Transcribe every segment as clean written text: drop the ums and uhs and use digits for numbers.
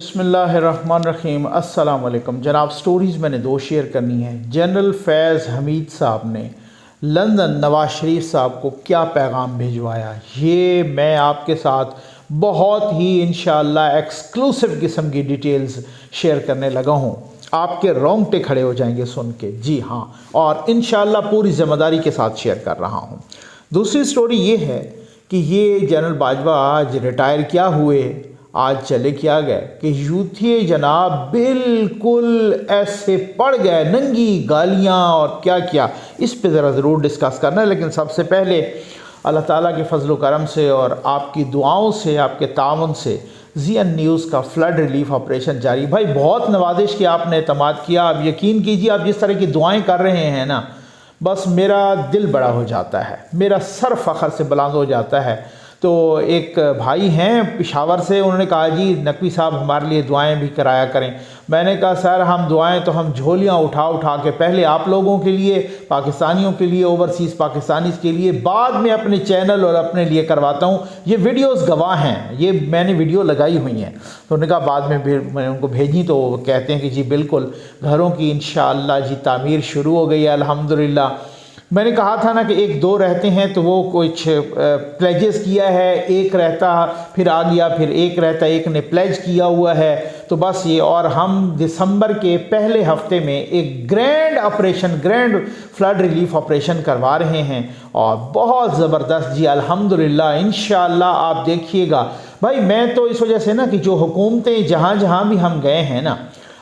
बिस्मिल्लाहिर्रहमानिर्रहीम। अस्सलाम वालेकुम जनाब। स्टोरीज़ मैंने दो शेयर करनी है। जनरल फैज़ हमीद साहब ने लंदन नवाज शरीफ साहब को क्या पैगाम भिजवाया, ये मैं आपके साथ बहुत ही इंशाअल्लाह एक्सक्लूसिव किस्म की डिटेल्स शेयर करने लगा हूँ। आपके रोंगटे खड़े हो जाएंगे सुन के, जी हाँ, और इंशाअल्लाह पूरी ज़िम्मेदारी के साथ शेयर कर रहा हूँ। दूसरी स्टोरी ये है कि ये जनरल बाजवा आज रिटायर क्या हुए, आज चले क्या गए कि यूथी जनाब बिल्कुल ऐसे पड़ गए, नंगी गालियाँ और क्या क्या, इस पे ज़रा ज़रूर डिस्कस करना है। लेकिन सबसे पहले अल्लाह ताला के फजल करम से और आपकी दुआओं से, आपके ताउन से ज़ीएन न्यूज़ का फ्लड रिलीफ ऑपरेशन जारी। भाई बहुत नवाजिश की आपने एतमाद किया। आप यकीन कीजिए, आप जिस तरह की दुआएं कर रहे हैं ना, बस मेरा दिल बड़ा हो जाता है, मेरा सर फ़ख्र से बुलंद हो जाता है। तो एक भाई हैं पेशावर से, उन्होंने कहा जी नकवी साहब हमारे लिए दुआएं भी कराया करें। मैंने कहा सर हम दुआएं तो हम झोलियां उठा उठा के पहले आप लोगों के लिए, पाकिस्तानियों के लिए, ओवरसीज़ पाकिस्तानीज़ के लिए, बाद में अपने चैनल और अपने लिए करवाता हूं। ये वीडियोस गवाह हैं, ये मैंने वीडियो लगाई हुई हैं। तो उन्होंने कहा बाद में फिर मैंने उनको भेजी तो वो कहते हैं कि जी बिल्कुल घरों की इंशाअल्लाह जी तामीर शुरू हो गई है अल्हम्दुलिल्लाह। मैंने कहा था ना कि एक दो रहते हैं तो वो कुछ प्लेजेस किया है, एक रहता फिर आ गया, फिर एक रहता, एक ने प्लेज किया हुआ है, तो बस ये। और हम दिसंबर के पहले हफ्ते में एक grand operation, grand flood relief operation करवा रहे हैं और बहुत ज़बरदस्त जी अल्हम्दुलिल्लाह। इंशाअल्लाह आप देखिएगा। भाई मैं तो इस वजह से ना कि जो हुकूमतें जहाँ जहाँ भी हम गए हैं ना,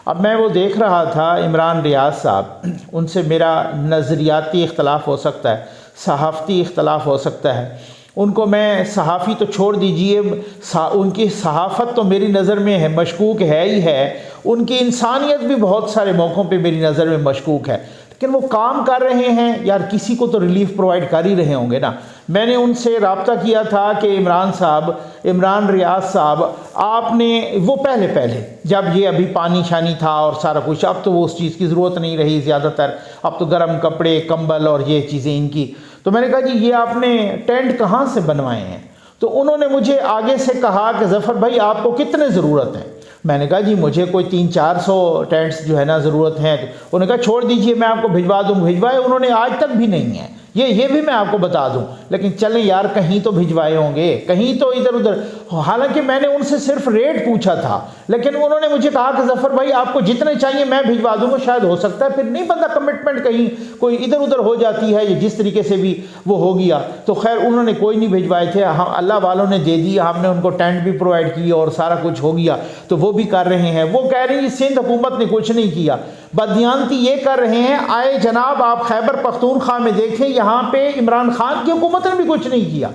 अब मैं वो देख रहा था इमरान रियाज साहब, उनसे मेरा नज़रियाती इख्तलाफ हो सकता है, सहाफ़ती इख्तलाफ हो सकता है। उनको मैं सहाफ़ी तो छोड़ दीजिए, उनकी सहाफ़त तो मेरी नज़र में है मशकूक है ही है, उनकी इंसानियत भी बहुत सारे मौक़ों पे मेरी नज़र में मशकूक है। लेकिन वो काम कर रहे हैं यार, किसी को तो रिलीफ प्रोवाइड कर ही रहे होंगे ना। मैंने उनसे रब्ता किया था कि इमरान साहब, इमरान रियाज साहब, आपने वो पहले जब ये अभी पानी शानी था और सारा कुछ, अब तो वो उस चीज़ की ज़रूरत नहीं रही ज़्यादातर, अब तो गर्म कपड़े, कंबल और ये चीज़ें इनकी। तो मैंने कहा जी ये आपने टेंट कहाँ से बनवाए हैं? तो उन्होंने मुझे आगे से कहा कि ज़फ़र भाई आपको कितने ज़रूरत है? मैंने कहा जी मुझे कोई 300-400 टेंट्स जो है ना ज़रूरत है। तो उन्होंने कहा छोड़ दीजिए मैं आपको भिजवा दूँ। भिजवाए उन्होंने आज तक भी नहीं है, ये भी मैं आपको बता दूं। लेकिन चलें यार, कहीं तो भिजवाए होंगे, कहीं तो इधर उधर। हालांकि मैंने उनसे सिर्फ रेट पूछा था, लेकिन उन्होंने मुझे कहा कि ज़फ़र भाई आपको जितने चाहिए मैं भिजवा दूंगा। शायद हो सकता है फिर नहीं बंदा कमिटमेंट कहीं कोई इधर उधर हो जाती है, या जिस तरीके से भी वो हो गया। तो खैर उन्होंने कोई नहीं भिजवाए थे, हम अल्लाह वालों ने दे दिया, हमने उनको टेंट भी प्रोवाइड की और सारा कुछ हो गया। तो वो भी कर रहे हैं। वो कह रही सिंध हुकूमत ने कुछ नहीं किया, बददियानती ये कर रहे हैं। आए जनाब आप खैबर पख्तूनख्वा में देखें, यहाँ पे इमरान खान की हुकूमत ने भी कुछ नहीं किया।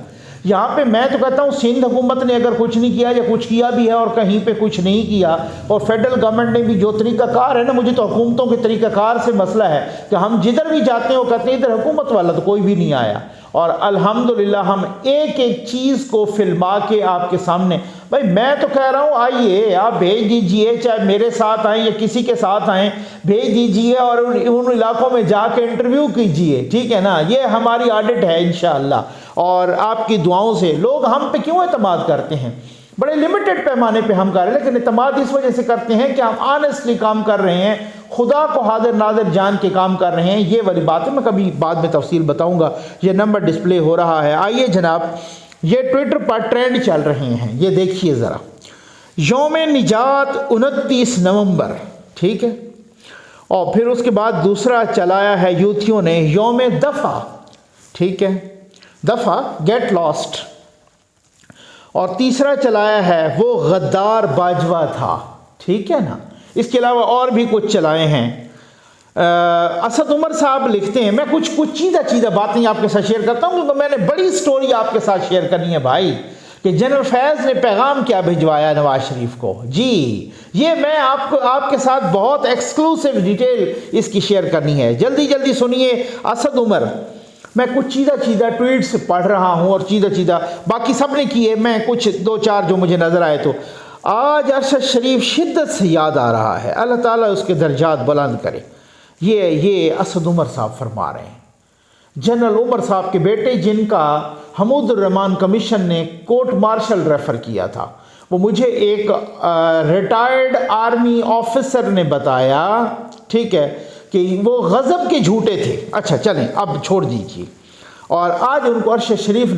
यहाँ पे मैं तो कहता हूँ सिंध हुकूमत ने अगर कुछ नहीं किया या कुछ किया भी है और कहीं पे कुछ नहीं किया, और फेडरल गवर्नमेंट ने भी जो तरीक़ाकार है ना, मुझे तो हुकूमतों के तरीक़ाकार से मसला है कि हम जिधर भी जाते हैं वो कहते हैं इधर हुकूमत वाला तो कोई भी नहीं आया। और अल्हम्दुलिल्लाह हम एक एक चीज़ को फिल्मा के आपके सामने, भाई मैं तो कह रहा हूँ आइए आप भेज दीजिए, चाहे मेरे साथ आएँ या किसी के साथ आएँ, भेज दीजिए और उन इलाकों में जाके इंटरव्यू कीजिए, ठीक है ना। ये हमारी ऑडिट है इंशाअल्लाह। और आपकी दुआओं से लोग हम पे क्यों एतमाद करते हैं, बड़े लिमिटेड पैमाने पे हम कर रहे हैं, लेकिन एतमाद इस वजह से करते हैं कि हम ऑनेस्टली काम कर रहे हैं, खुदा को हाजिर नाजिर जान के काम कर रहे हैं। ये वाली बात है, मैं कभी बाद में तफसील बताऊंगा। ये नंबर डिस्प्ले हो रहा है, आइए जनाब, ये ट्विटर पर ट्रेंड चल रहे हैं, ये देखिए ज़रा। यौम निजात 29 नवंबर, ठीक है। और फिर उसके बाद दूसरा चलाया है यूथियों ने यौम दफ़ा, ठीक है, दफ़ा गेट लॉस्ट। और तीसरा चलाया है वो गद्दार बाजवा था, ठीक है ना। इसके अलावा और भी कुछ चलाए हैं। असद उमर साहब लिखते हैं, मैं कुछ चीज़ा बातें आपके साथ शेयर करता हूँ क्योंकि मैंने बड़ी स्टोरी आपके साथ शेयर करनी है भाई, कि जनरल फैज़ ने पैगाम क्या भिजवाया नवाज शरीफ को। जी ये मैं आपके साथ बहुत एक्सक्लूसिव डिटेल इसकी शेयर करनी है। जल्दी सुनिए। असद उमर, मैं कुछ चीज़ा ट्वीट्स पढ़ रहा हूँ और चीज़ा बाकी सब ने किए, मैं कुछ 2-4 जो मुझे नज़र आए। तो आज अरशद शरीफ शिद्दत से याद आ रहा है, अल्लाह ताला उसके दर्जात बुलंद करे। ये असद उमर साहब फरमा रहे हैं, जनरल उमर साहब के बेटे जिनका हमूदुर रहमान कमीशन ने कोर्ट मार्शल रेफ़र किया था, وہ مجھے ایک ریٹائرڈ آرمی آفیسر نے بتایا، ٹھیک ہے، کہ وہ غضب کے جھوٹے تھے۔ اچھا چلیں اب چھوڑ دیجیے، اور آج ان کو عرش شریف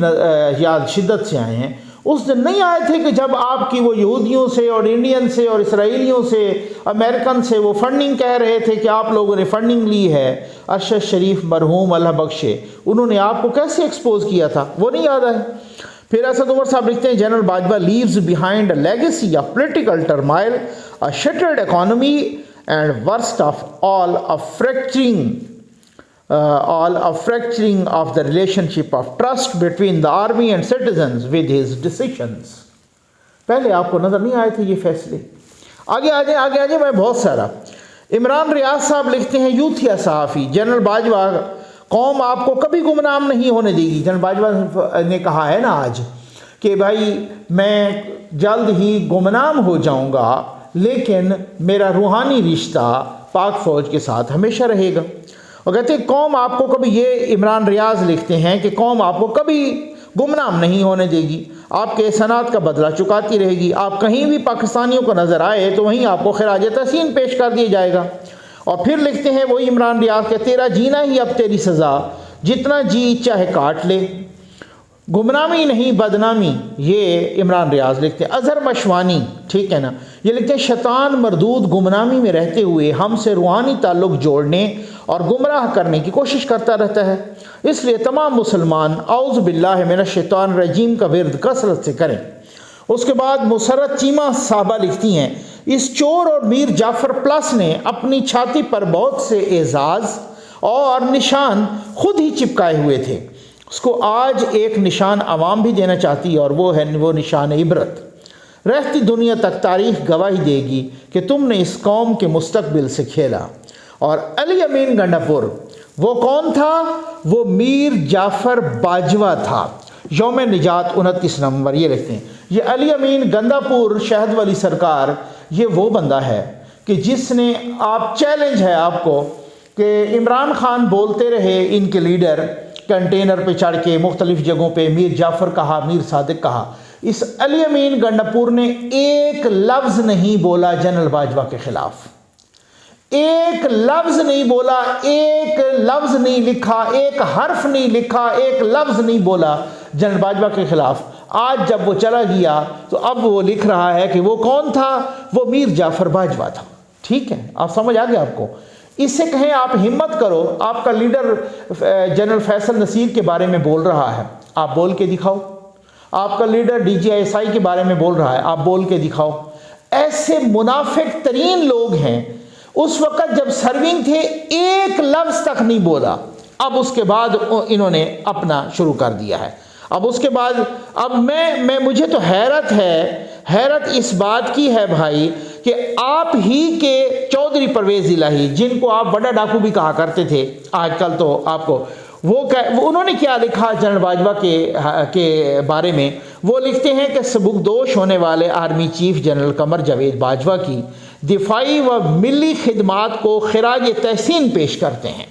یاد شدت سے آئے ہیں۔ اس دن نہیں آئے تھے کہ جب آپ کی وہ یہودیوں سے اور انڈین سے اور اسرائیلیوں سے امریکن سے وہ فنڈنگ کہہ رہے تھے کہ آپ لوگوں نے فنڈنگ لی ہے۔ ارشد شریف مرحوم اللہ بخشے، انہوں نے آپ کو کیسے ایکسپوز کیا تھا، وہ نہیں یاد آئے؟ پھر اسد عمر صاحب لکھتے ہیں general Bajwa leaves behind a legacy of political turmoil, a shattered economy and worst of all a fracturing of the relationship of trust between the army and citizens with his decisions۔ پہلے آپ کو نظر نہیں آئے تھے یہ فیصلے؟ آگے آجائیں میں بہت سارا۔ عمران ریاض صاحب لکھتے ہیں یوتھیا صحافی، جنرل باجوہ قوم آپ کو کبھی گمنام نہیں ہونے دے گی۔ جنرل باجوہ نے کہا ہے نا آج کہ بھائی میں جلد ہی گمنام ہو جاؤں گا، لیکن میرا روحانی رشتہ پاک فوج کے ساتھ ہمیشہ رہے گا۔ اور کہتے ہیں قوم آپ کو کبھی، یہ عمران ریاض لکھتے ہیں کہ قوم آپ کو کبھی گمنام نہیں ہونے دے گی، آپ کے احسانات کا بدلہ چکاتی رہے گی۔ آپ کہیں بھی پاکستانیوں کو نظر آئے تو وہیں آپ کو خراج تحسین پیش کر دیا جائے گا۔ اور پھر لکھتے ہیں وہی عمران ریاض کہ تیرا جینا ہی اب تیری سزا، جتنا جی چاہے کاٹ لے، گمنامی نہیں بدنامی۔ یہ عمران ریاض لکھتے ہیں۔ اظہر مشوانی، ٹھیک ہے نا، یہ لکھتے ہیں شیطان مردود گمنامی میں رہتے ہوئے ہم سے روحانی تعلق جوڑنے اور گمراہ کرنے کی کوشش کرتا رہتا ہے، اس لیے تمام مسلمان اعوذ باللہ من الشیطان الرجیم کا ورد کثرت سے کریں۔ اس کے بعد مسرت چیمہ صاحبہ لکھتی ہیں اس چور اور میر جعفر پلس نے اپنی چھاتی پر بہت سے اعزاز اور نشان خود ہی چپکائے ہوئے تھے، اس کو آج ایک نشان عوام بھی دینا چاہتی ہے، اور وہ ہے وہ نشان عبرت۔ رہتی دنیا تک تاریخ گواہی دے گی کہ تم نے اس قوم کے مستقبل سے کھیلا۔ اور علی امین گنڈا پور وہ کون تھا؟ وہ میر جعفر باجوہ تھا۔ یوم نجات 29 نومبر، یہ لکھتے ہیں یہ علی امین گنڈا پور شہد والی سرکار، یہ وہ بندہ ہے کہ جس نے، آپ چیلنج ہے آپ کو کہ عمران خان بولتے رہے ان کے لیڈر کنٹینر پہ چڑھ کے مختلف جگہوں پہ میر جعفر کہا، میر صادق کہا، اس علی امین گنڈا پور نے ایک لفظ نہیں بولا جنرل باجوہ کے خلاف، ایک لفظ نہیں بولا، ایک لفظ نہیں لکھا، ایک حرف نہیں لکھا، ایک لفظ نہیں بولا جنرل باجوہ کے خلاف۔ آج جب وہ چلا گیا تو اب وہ لکھ رہا ہے کہ وہ کون تھا؟ وہ میر جعفر باجوہ تھا۔ ٹھیک ہے، آپ سمجھ آ گیا آپ کو؟ اس سے کہیں آپ ہمت کرو، آپ کا لیڈر جنرل فیصل نصیر کے بارے میں بول رہا ہے، آپ بول کے دکھاؤ۔ آپ کا leader D G S I کے بارے میں بول رہا ہے، آپ بول کے دکھاؤ۔ ایسے منافق ترین لوگ ہیں، اس وقت جب سرونگ تھے ایک لفظ تک نہیں بولا، اب اس کے بعد انہوں نے اپنا شروع کر دیا ہے۔ اب اس کے بعد اب مجھے تو حیرت اس بات کی ہے بھائی کہ آپ ہی کے چودھری پرویز الہی، جن کو آپ بڑا ڈاکو بھی کہا کرتے تھے آج کل تو آپ کو، وہ انہوں نے کیا لکھا جنرل باجوہ کے بارے میں؟ وہ لکھتے ہیں کہ سبکدوش ہونے والے army chief general Qamar Javed Bajwa کی دفاعی و ملی خدمات کو خراج تحسین پیش کرتے ہیں۔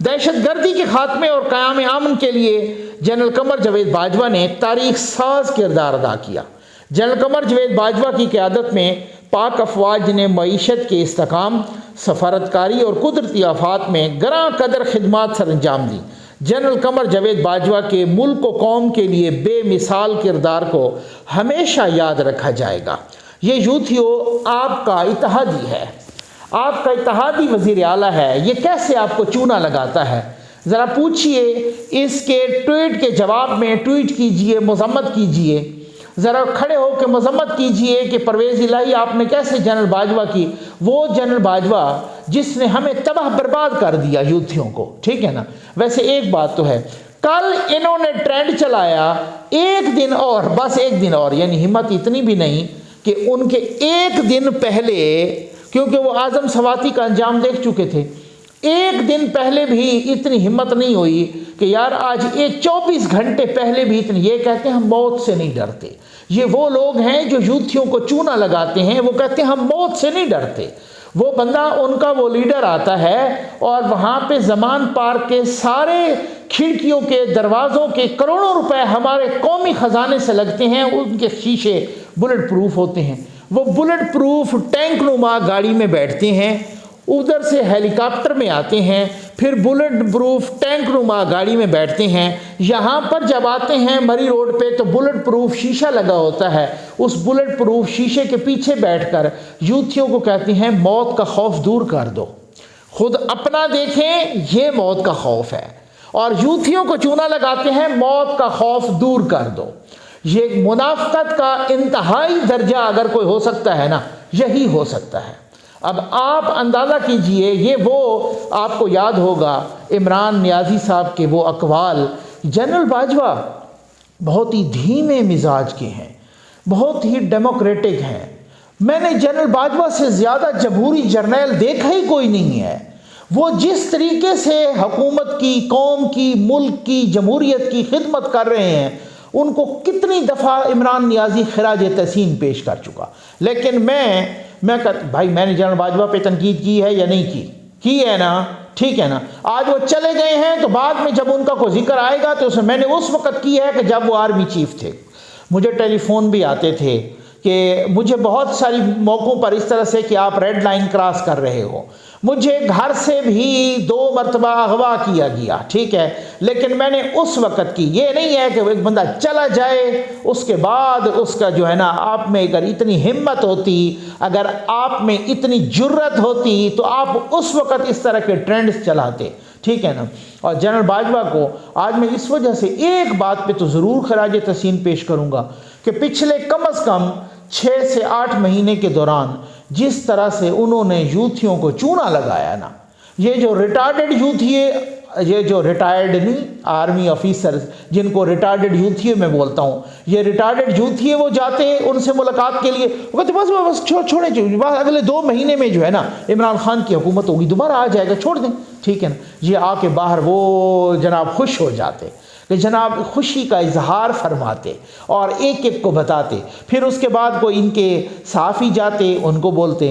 دہشت گردی کے خاتمے اور قیام امن کے لیے جنرل قمر جاوید باجوہ نے تاریخ ساز کردار ادا کیا۔ جنرل قمر جاوید باجوہ کی قیادت میں پاک افواج نے معیشت کے استحکام، سفارتکاری اور قدرتی آفات میں گراں قدر خدمات سر انجام دی۔ جنرل قمر جاوید باجوہ کے ملک و قوم کے لیے بے مثال کردار کو ہمیشہ یاد رکھا جائے گا۔ یہ یوتھیو آپ کا اتحادی ہے، آپ کا اتحادی وزیر اعلیٰ ہے، یہ کیسے آپ کو چونا لگاتا ہے؟ ذرا پوچھئے، اس کے ٹویٹ کے جواب میں ٹویٹ کیجئے، مذمت کیجئے، ذرا کھڑے ہو کے مذمت کیجئے کہ پرویز الہی آپ نے کیسے جنرل باجوہ کی، وہ جنرل باجوہ جس نے ہمیں تباہ برباد کر دیا یوتھیوں کو، ٹھیک ہے نا۔ ویسے ایک بات تو ہے، کل انہوں نے ٹرینڈ چلایا ایک دن اور، بس ایک دن اور، یعنی ہمت اتنی بھی نہیں کہ ان کے ایک دن پہلے، کیونکہ وہ اعظم سواتی کا انجام دیکھ چکے تھے، ایک دن پہلے بھی اتنی ہمت نہیں ہوئی کہ یار آج 24 گھنٹے پہلے بھی اتنی، یہ کہتے ہیں ہم موت سے نہیں ڈرتے۔ یہ وہ لوگ ہیں جو یوتھیوں کو چونا لگاتے ہیں، وہ کہتے ہیں ہم موت سے نہیں ڈرتے۔ وہ بندہ، ان کا وہ لیڈر آتا ہے اور وہاں پہ زمان پارک کے سارے کھڑکیوں کے دروازوں کے کروڑوں روپے ہمارے قومی خزانے سے لگتے ہیں، ان کے شیشے बुलेट प्रूफ होते हैं। वो बुलेट प्रूफ टैंक नुमा गाड़ी में बैठते हैं, उधर से हेलीकॉप्टर में आते हैं, फिर बुलेट प्रूफ टैंक नुमा गाड़ी में बैठते हैं। यहाँ पर जब आते हैं मरी रोड पे तो बुलेट प्रूफ शीशा लगा होता है, उस बुलेट प्रूफ शीशे के पीछे बैठकर यूथियों को कहते हैं मौत का खौफ दूर कर दो, खुद अपना देखें ये मौत का खौफ है, और यूथियों को चूना लगाते हैं मौत का खौफ दूर कर दो। ये मुनाफकत का इंतहाई दर्जा अगर कोई हो सकता है ना, यही हो सकता है। अब आप अंदाज़ा कीजिए, ये वो आपको याद होगा इमरान नियाज़ी साहब के वो अक़वाल। जनरल बाजवा बहुत ही धीमे मिजाज के हैं, बहुत ही डेमोक्रेटिक हैं। मैंने जनरल बाजवा से ज़्यादा जमहूरी जर्नैल देखा ही कोई नहीं है। वो जिस तरीके से हुकूमत की, कौम की, मुल्क की, जमहूरियत की खिदमत कर रहे हैं, उनको कितनी दफ़ा इमरान नियाज़ी खिराज तहसीन पेश कर चुका। लेकिन भाई मैंने जनरल बाजवा पे तनकीद की है या नहीं की है ना, ठीक है ना। आज वो चले गए हैं तो बाद में जब उनका कोई जिक्र आएगा तो मैंने उस वक़्त की है कि जब वो आर्मी चीफ थे। मुझे टेलीफोन भी आते थे कि मुझे बहुत सारी मौक़ों पर इस तरह से कि आप रेड लाइन क्रॉस कर रहे हो। मुझे घर से भी 2 मरतबा अगवा किया गया, ठीक है। लेकिन मैंने उस वक़्त की, ये नहीं है कि एक बंदा चला जाए उसके बाद उसका जो है ना, आप में अगर इतनी हिम्मत होती, अगर आप में इतनी जुर्रत होती तो आप उस वक़्त इस तरह के ट्रेंड्स चलाते, ठीक है ना। और जनरल बाजवा को आज मैं इस वजह से एक बात पे तो ज़रूर खराज तहसीन पेश करूँगा कि पिछले कम अज़ कम 6 से 8 महीने के दौरान जिस तरह से उन्होंने यूथियों को चूना लगाया ना, ये जो रिटायर्ड यूथिये, ये जो रिटायर्ड नहीं आर्मी ऑफिसर्स जिनको रिटायर्ड यूथिये मैं बोलता हूँ, ये रिटायर्ड यूथिये वो जाते हैं उनसे मुलाकात के लिए, वो कहते बस छोड़े, अगले 2 महीने में जो है ना इमरान खान की हुकूमत होगी, दोबारा आ जाएगा, छोड़ दें, ठीक है ना। ये आके बाहर वो जनाब खुश हो जाते कि जनाब खुशी का इजहार फरमाते और एक एक को बताते। फिर उसके बाद कोई इनके साफ़ी जाते, उनको बोलते।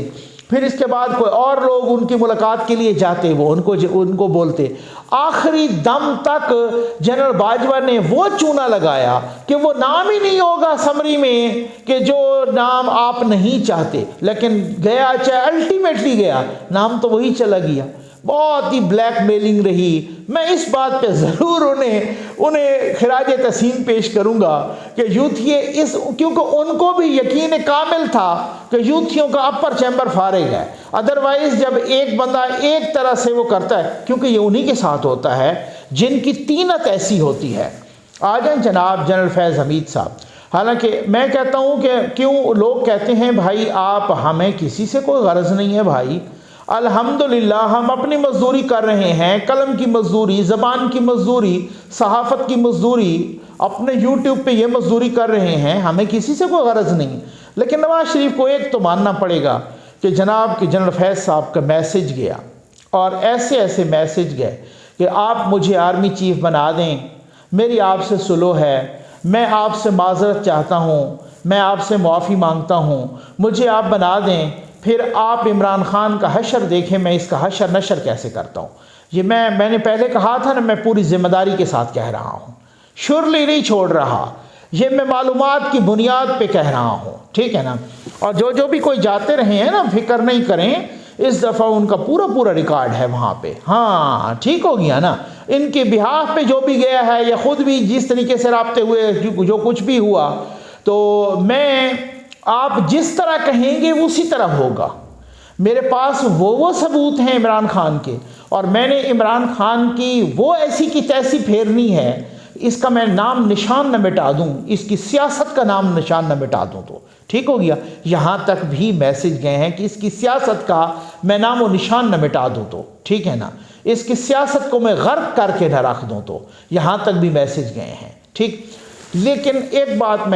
फिर इसके बाद कोई और लोग उनकी मुलाकात के लिए जाते, वो उनको बोलते। आखिरी दम तक जनरल बाजवा ने वो चूना लगाया कि वो नाम ही नहीं होगा समरी में कि जो नाम आप नहीं चाहते, लेकिन गया, चाहे अल्टीमेटली गया, नाम तो वही चला गया। बहुत ही ब्लैक मेलिंग रही। मैं इस बात पे ज़रूर उन्हें खिराज तहसीन पेश करूँगा कि यूथिये क्योंकि उनको भी यकीन कामिल था कि यूथियों का अपर चैम्बर फारिग है। अदरवाइज़ जब एक बंदा एक तरह से वो करता है, क्योंकि ये उन्हीं के साथ होता है जिनकी तीनत ऐसी होती है। आ जाए जनाब जनरल फैज़ हमीद साहब। हालांकि मैं कहता हूँ कि क्यों लोग कहते हैं भाई आप, हमें किसी से कोई गरज नहीं है भाई, अल्हम्दुलिल्लाह हम अपनी मजदूरी कर रहे हैं, कलम की मजदूरी, ज़बान की मजदूरी, सहाफ़त की मजदूरी, अपने यूट्यूब पे ये मजदूरी कर रहे हैं, हमें किसी से कोई गरज नहीं। लेकिन नवाज शरीफ को एक तो मानना पड़ेगा कि जनाब के जनरल फैज़ साहब का मैसेज गया और ऐसे ऐसे मैसेज गए कि आप मुझे आर्मी चीफ बना दें, मेरी आपसे सुलह है, मैं आपसे माज़रत चाहता हूँ, मैं आपसे मुआफ़ी मांगता हूँ, मुझे आप बना दें। फिर आप इमरान खान का हशर देखें, मैं इसका हशर नशर कैसे करता हूँ। ये मैंने पहले कहा था ना, मैं पूरी ज़िम्मेदारी के साथ कह रहा हूँ, शुरली नहीं छोड़ रहा, ये मैं मालूमात की बुनियाद पे कह रहा हूँ, ठीक है ना। और जो भी कोई जाते रहे हैं ना, फिक्र नहीं करें, इस दफ़ा उनका पूरा रिकॉर्ड है वहाँ पे। हाँ ठीक हो गया ना, इनके बिहाफ पे जो भी गया है या ख़ुद भी जिस तरीके से राब्ते हुए, जो कुछ भी हुआ, तो मैं आप जिस तरह कहेंगे उसी तरह होगा। मेरे पास वो सबूत हैं इमरान खान के, और मैंने इमरान खान की वो ऐसी की तैसी फेरनी है, इसका मैं नाम निशान न मिटा दूं, इसकी सियासत का नाम निशान न मिटा दूं तो ठीक हो गया। यहाँ तक भी मैसेज गए हैं कि इसकी सियासत का मैं नाम व निशान न मिटा दूं तो ठीक है ना, इसकी सियासत को मैं गर्क करके न रख दूं तो यहाँ तक भी मैसेज गए हैं, ठीक। लेकिन एक बात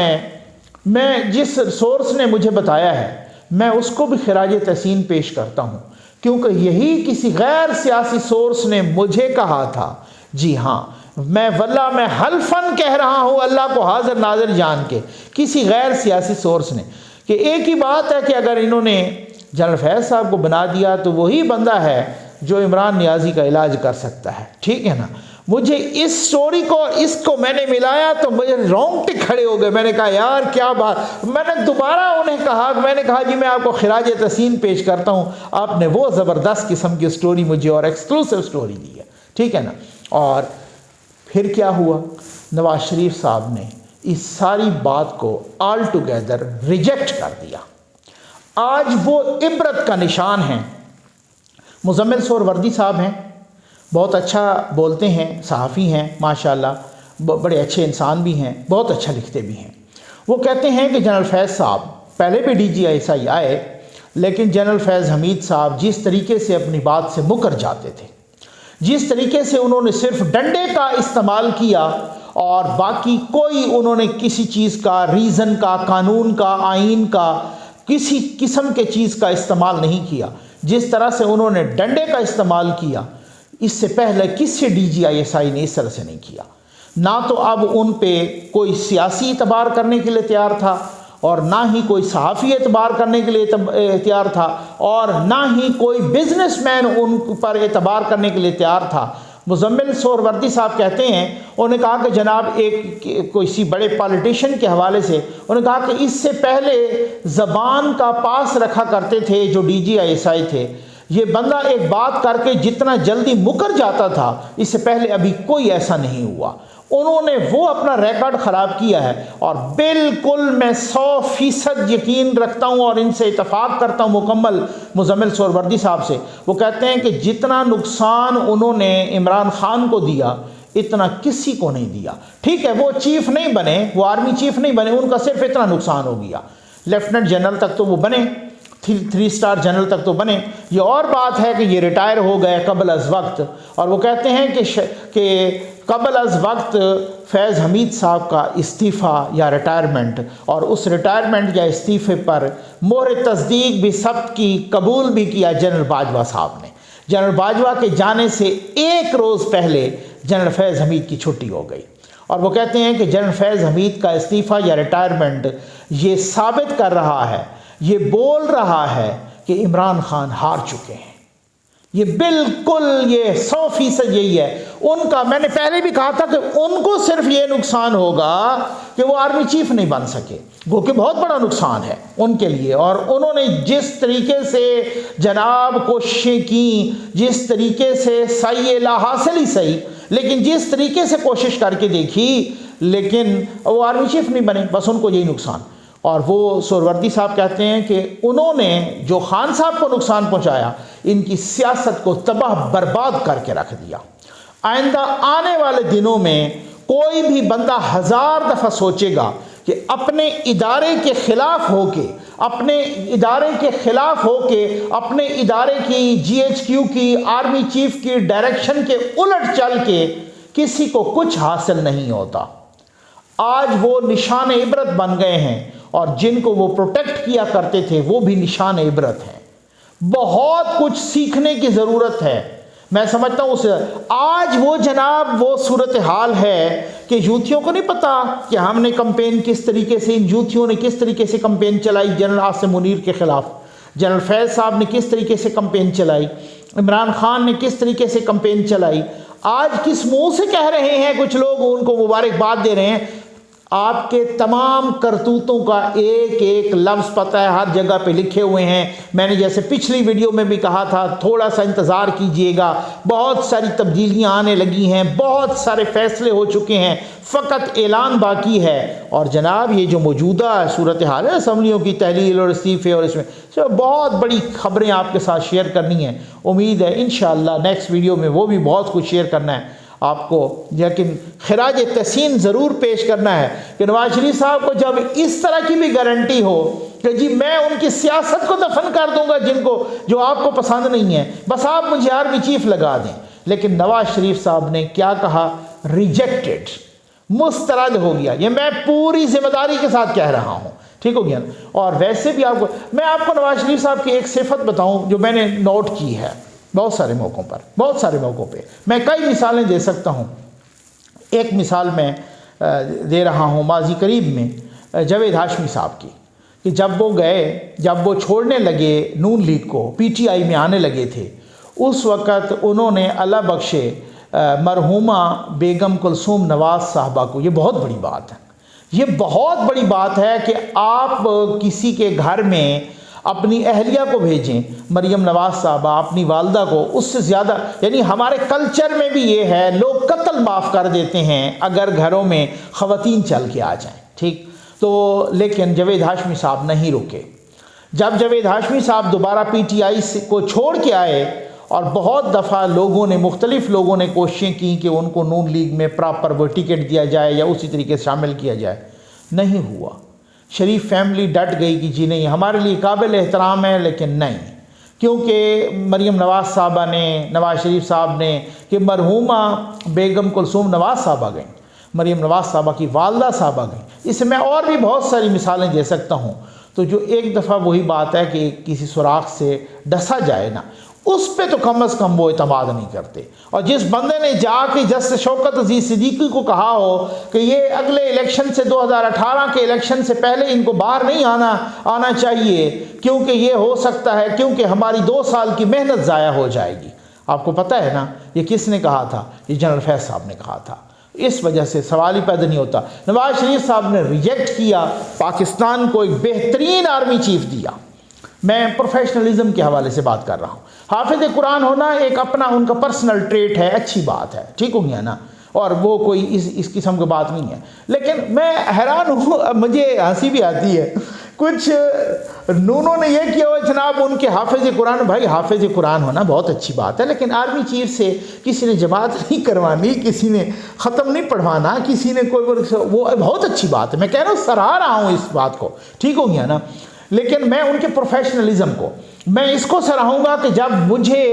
मैं जिस सोर्स ने मुझे बताया है, मैं उसको भी खिराज तहसीन पेश करता हूँ, क्योंकि यही किसी गैर सियासी सोर्स ने मुझे कहा था। जी हाँ, मैं हल्फन कह रहा हूँ, अल्लाह को हाजिर नाजिर जान के, किसी गैर सियासी सोर्स ने, कि एक ही बात है कि अगर इन्होंने जनरल फैज़ साहब को बना दिया तो वही बंदा है जो इमरान नियाज़ी का इलाज कर सकता है, ठीक है ना। मुझे इस स्टोरी को इसको मैंने मिलाया तो मुझे रोंगटे खड़े हो गए। मैंने कहा यार क्या बात। मैंने दोबारा उन्हें कहा, मैंने कहा जी मैं आपको खिराज तहसीन पेश करता हूँ, आपने वो ज़बरदस्त किस्म की स्टोरी मुझे और एक्सक्लूसिव स्टोरी दी है, ठीक है ना। और फिर क्या हुआ, नवाज शरीफ साहब ने इस सारी बात को ऑल टुगेदर रिजेक्ट कर दिया। आज वो इबरत का निशान है। मुज़म्मिल सोहरावर्दी साहब हैं, बहुत अच्छा बोलते हैं, सहाफ़ी हैं माशाल्लाह, बड़े अच्छे इंसान भी हैं, बहुत अच्छा लिखते भी हैं। वो कहते हैं कि जनरल फैज़ साहब पहले भी DGI आए, लेकिन जनरल फैज़ हमीद साहब जिस तरीके से अपनी बात से मुकर जाते थे, जिस तरीके से उन्होंने सिर्फ डंडे का इस्तेमाल किया और बाकी कोई उन्होंने किसी चीज़ का, रीज़न का, कानून का, आइन का, किसी किस्म के चीज़ का इस्तेमाल नहीं किया, जिस तरह से उन्होंने डंडे का इस्तेमाल किया, इससे पहले किसी DGI ने इस तरह से नहीं किया। ना तो अब उन पे कोई सियासी एतबार करने के लिए तैयार था, और ना ही कोई सहाफ़ी एतबार करने के लिए तैयार था, और ना ही कोई बिजनेसमैन उन पर एतबार करने के लिए तैयार था। मुज़म्मिल सोहरावर्दी साहब कहते हैं, उन्होंने कहा कि जनाब एक किसी बड़े पॉलिटिशियन के हवाले से उन्होंने कहा कि इससे पहले ज़बान का पास रखा करते थे जो DGI थे, ये बंदा एक बात करके जितना जल्दी मुकर जाता था, इससे पहले अभी कोई ऐसा नहीं हुआ। उन्होंने वो अपना रिकॉर्ड ख़राब किया है, और बिल्कुल मैं 100% यकीन रखता हूँ और इनसे इतफाक़ करता हूँ मुकम्मल मुज़म्मिल सोहरावर्दी साहब से। वो कहते हैं कि जितना नुकसान उन्होंने इमरान खान को दिया, इतना किसी को नहीं दिया। ठीक है, वो चीफ नहीं बने, वो आर्मी चीफ नहीं बने, उनका सिर्फ इतना नुकसान हो गया। लेफ्टिनेंट जनरल तक तो वो बने, 3 स्टार जनरल तक तो बने। ये और बात है कि ये रिटायर हो गए कबल अज़ वक्त, और वो कहते हैं कि कबल अज़ वक्त फैज़ हमीद साहब का इस्तीफ़ा या रिटायरमेंट, और उस रिटायरमेंट या इस्तीफ़े पर मोहर तस्दीक भी सब्त की, कबूल भी किया जनरल बाजवा साहब ने। जनरल बाजवा के जाने से एक रोज़ पहले जनरल फैज़ हमीद की छुट्टी हो गई, और वो कहते हैं कि जनरल फैज़ हमीद का इस्तीफ़ा या रिटायरमेंट ये साबित कर रहा है, ये बोल रहा है कि इमरान खान हार चुके हैं। ये बिल्कुल, ये 100% यही है उनका। मैंने पहले भी कहा था कि उनको सिर्फ ये नुकसान होगा कि वो आर्मी चीफ नहीं बन सके, वो कि बहुत बड़ा नुकसान है उनके लिए। और उन्होंने जिस तरीके से जनाब कोशिशें की, जिस तरीके से सही ला हासिल ही सही, लेकिन जिस तरीके से कोशिश करके देखी, लेकिन वो आर्मी चीफ नहीं बने, बस उनको यही नुकसान। और वो सोहरावर्दी साहब कहते हैं कि उन्होंने जो खान साहब को नुकसान पहुंचाया, इनकी सियासत को तबाह बर्बाद करके रख दिया। आइंदा आने वाले दिनों में कोई भी बंदा 1000 दफ़ा सोचेगा कि अपने इदारे के ख़िलाफ़ होके, अपने इदारे के ख़िलाफ़ होके, अपने इदारे की, GHQ की, आर्मी चीफ की डायरेक्शन के उलट चल के किसी को कुछ हासिल नहीं होता। आज वो निशान इबरत बन गए हैं, और जिनको वो प्रोटेक्ट किया करते थे वो भी निशान इबरत हैं। बहुत कुछ सीखने की ज़रूरत है। मैं समझता हूँ आज वो जनाब वो सूरत हाल है कि यूथियों को नहीं पता कि हमने कंपेन किस तरीके से, इन यूथियों ने किस तरीके से कंपेन चलाई जनरल आसिम मुनीर के ख़िलाफ़, जनरल फैज़ साहब ने किस तरीके से कंपेन चलाई, इमरान खान ने किस तरीके से कंपेन चलाई। आज किस मुँह से कह रहे हैं कुछ लोग, उनको मुबारकबाद दे रहे हैं। आपके तमाम करतूतों का एक एक लफ्ज़ पता है, हर जगह पे लिखे हुए हैं। मैंने जैसे पिछली वीडियो में भी कहा था, थोड़ा सा इंतज़ार कीजिएगा, बहुत सारी तब्दीलियां आने लगी हैं, बहुत सारे फ़ैसले हो चुके हैं, फ़कत ऐलान बाकी है। और जनाब ये जो मौजूदा सूरत हाल है, असम्बलियों की तहलील और इस्तीफ़े, और इसमें बहुत बड़ी खबरें आपके साथ शेयर करनी है। उम्मीद है इंशाअल्लाह नेक्स्ट वीडियो में वो भी बहुत कुछ शेयर करना है आपको, लेकिन खिराज तहसीन ज़रूर पेश करना है कि नवाज शरीफ साहब को जब इस तरह की भी गारंटी हो कि जी मैं उनकी सियासत को दफन कर दूंगा, जो आपको पसंद नहीं है, बस आप मुझे आर्मी चीफ लगा दें। लेकिन नवाज शरीफ साहब ने क्या कहा, रिजेक्टेड, मुस्तरद हो गया। ये मैं पूरी जिम्मेदारी के साथ कह रहा हूँ, ठीक हो गया। और वैसे भी मैं आपको नवाज शरीफ साहब की एक सिफत बताऊँ जो मैंने नोट की है बहुत सारे मौक़ों पर, बहुत सारे मौक़ों पे मैं कई मिसालें दे सकता हूँ। एक मिसाल मैं दे रहा हूँ माजी करीब में जावेद हाशमी साहब की, कि जब वो छोड़ने लगे नून लीग को, PTI में आने लगे थे, उस वक़्त उन्होंने अल्लाह बख्शे مرحومہ بیگم کلثوم نواز صاحبہ کو، یہ بہت بڑی بات ہے، یہ بہت بڑی بات ہے کہ آپ کسی کے گھر میں اپنی اہلیہ کو بھیجیں، مریم نواز صاحبہ اپنی والدہ کو، اس سے زیادہ یعنی ہمارے کلچر میں بھی یہ ہے، لوگ قتل معاف کر دیتے ہیں اگر گھروں میں خواتین چل کے آ جائیں، ٹھیک تو لیکن جاوید ہاشمی صاحب نہیں رکے۔ جب جاوید ہاشمی صاحب دوبارہ پی ٹی آئی کو چھوڑ کے آئے اور بہت دفعہ مختلف لوگوں نے کوششیں کی کہ ان کو نون لیگ میں پراپر وہ ٹکٹ دیا جائے یا اسی طریقے سے شامل کیا جائے، نہیں ہوا۔ شریف فیملی ڈٹ گئی کہ جی نہیں، ہمارے لیے قابل احترام ہے لیکن نہیں، کیونکہ مریم نواز صاحبہ نے، نواز شریف صاحب نے کہ مرحومہ بیگم کلثوم نواز صاحبہ گئیں، مریم نواز صاحبہ کی والدہ صاحبہ گئیں، اس میں اور بھی بہت ساری مثالیں دے سکتا ہوں۔ تو جو ایک دفعہ وہی بات ہے کہ کسی سوراخ سے ڈسا جائے نا، اس پہ تو کم از کم وہ اعتماد نہیں کرتے۔ اور جس بندے نے جا کے جسٹس شوکت عزیز صدیقی کو کہا ہو کہ یہ اگلے الیکشن سے 2018 کے الیکشن سے پہلے ان کو باہر نہیں آنا چاہیے کیونکہ یہ ہو سکتا ہے، کیونکہ ہماری 2 سال کی محنت ضائع ہو جائے گی۔ آپ کو پتہ ہے نا یہ کس نے کہا تھا؟ یہ جنرل فیض صاحب نے کہا تھا۔ اس وجہ سے سوال ہی پیدا نہیں ہوتا۔ نواز شریف صاحب نے ریجیکٹ کیا، پاکستان کو ایک بہترین آرمی چیف دیا۔ میں پروفیشنلزم کے حوالے سے بات کر رہا ہوں۔ حافظ قرآن ہونا ایک اپنا ان کا پرسنل ٹریٹ ہے، اچھی بات ہے، ٹھیک ہو گیا نا، اور وہ کوئی اس قسم کی بات نہیں ہے۔ لیکن میں حیران ہوں، مجھے ہنسی بھی آتی ہے، کچھ نونوں نے یہ کیا ہوا جناب ان کے حافظ قرآن، بھائی حافظ قرآن ہونا بہت اچھی بات ہے، لیکن آرمی چیف سے کسی نے جماعت نہیں کروانی، کسی نے ختم نہیں پڑھوانا، کسی نے کوئی وہ بہت اچھی بات ہے، میں کہہ رہا ہوں سراہ رہا ہوں اس بات کو، ٹھیک ہو گیا نا۔ لیکن میں ان کے پروفیشنلزم کو، میں اس کو سراہوں گا کہ جب مجھے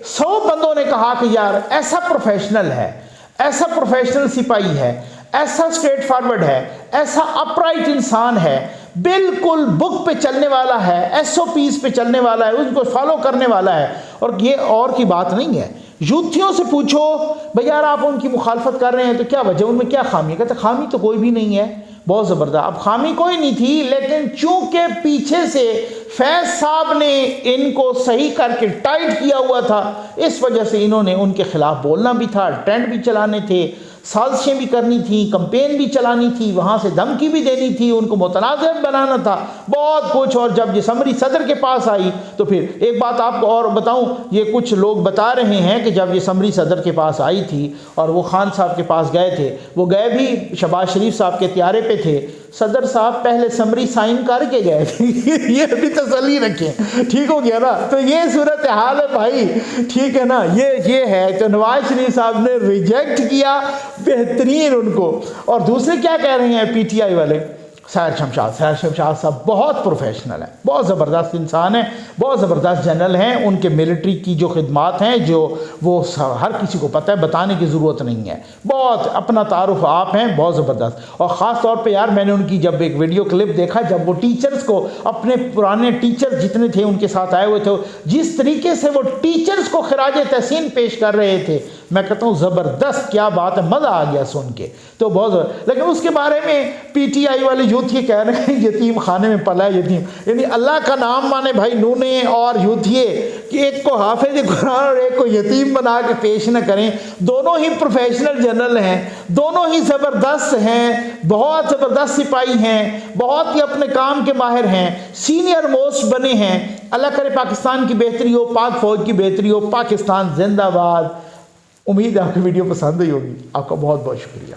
100 بندوں نے کہا کہ یار ایسا پروفیشنل ہے، ایسا پروفیشنل سپاہی ہے، ایسا اسٹریٹ فارورڈ ہے، ایسا اپرائٹ انسان ہے، بالکل بک پہ چلنے والا ہے، SOPs پہ چلنے والا ہے، اس کو فالو کرنے والا ہے، اور یہ اور کی بات نہیں ہے۔ یوتھیوں سے پوچھو بھئی یار آپ ان کی مخالفت کر رہے ہیں تو کیا وجہ، ان میں کیا خامی ہے؟ کہتے خامی تو کوئی بھی نہیں ہے، بہت زبردست۔ اب خامی کوئی نہیں تھی، لیکن چونکہ پیچھے سے فیض صاحب نے ان کو صحیح کر کے ٹائٹ کیا ہوا تھا، اس وجہ سے انہوں نے ان کے خلاف بولنا بھی تھا، ٹرینڈ بھی چلانے تھے، سازشیں بھی کرنی تھیں، کمپین بھی چلانی تھی، وہاں سے دھمکی بھی دینی تھی، ان کو متنازع بنانا تھا، بہت کچھ۔ اور جب یہ اسمبلی صدر کے پاس آئی تو پھر ایک بات آپ کو اور بتاؤں، یہ کچھ لوگ بتا رہے ہیں کہ جب یہ اسمبلی صدر کے پاس آئی تھی اور وہ خان صاحب کے پاس گئے تھے، وہ گئے بھی شہباز شریف صاحب کے طیارے پہ تھے، صدر صاحب پہلے سمری سائن کر کے گئے تھے، یہ بھی تسلی رکھیں، ٹھیک ہو گیا نا۔ تو یہ صورتحال ہے بھائی، ٹھیک ہے نا، یہ ہے۔ تو نواز شریف صاحب نے ریجیکٹ کیا، بہترین ان کو۔ اور دوسرے کیا کہہ رہے ہیں پی ٹی آئی والے؟ سیر شمشاد صاحب بہت پروفیشنل ہیں، بہت زبردست انسان ہیں، بہت زبردست جنرل ہیں، ان کے ملٹری کی جو خدمات ہیں جو وہ ہر کسی کو پتہ ہے، بتانے کی ضرورت نہیں ہے، بہت اپنا تعارف آپ ہیں، بہت زبردست۔ اور خاص طور پہ یار میں نے ان کی جب ایک ویڈیو کلپ دیکھا جب وہ ٹیچرز کو، اپنے پرانے ٹیچر جتنے تھے ان کے ساتھ آئے ہوئے تھے، جس طریقے سے وہ ٹیچرز کو خراج تحسین پیش کر رہے تھے، میں کہتا ہوں زبردست، کیا بات ہے، مزہ آ گیا سن کے، تو بہت زبردست۔ لیکن اس کے بارے میں پی ٹی آئی والے یوتھ یہ کہہ رہے ہیں یتیم خانے میں پلا ہے یتیم، یعنی اللہ کا نام مانے بھائی نونے اور یوتھیے کہ ایک کو حافظ قرآن اور ایک کو یتیم بنا کے پیش نہ کریں۔ دونوں ہی پروفیشنل جنرل ہیں، دونوں ہی زبردست ہیں، بہت زبردست سپاہی ہیں، بہت ہی اپنے کام کے ماہر ہیں، سینئر موسٹ بنے ہیں۔ اللہ کرے پاکستان کی بہتری ہو، پاک فوج کی بہتری ہو، پاکستان زندہ باد۔ امید ہے آپ کی ویڈیو پسند ہوئی ہوگی۔ آپ کا بہت بہت شکریہ۔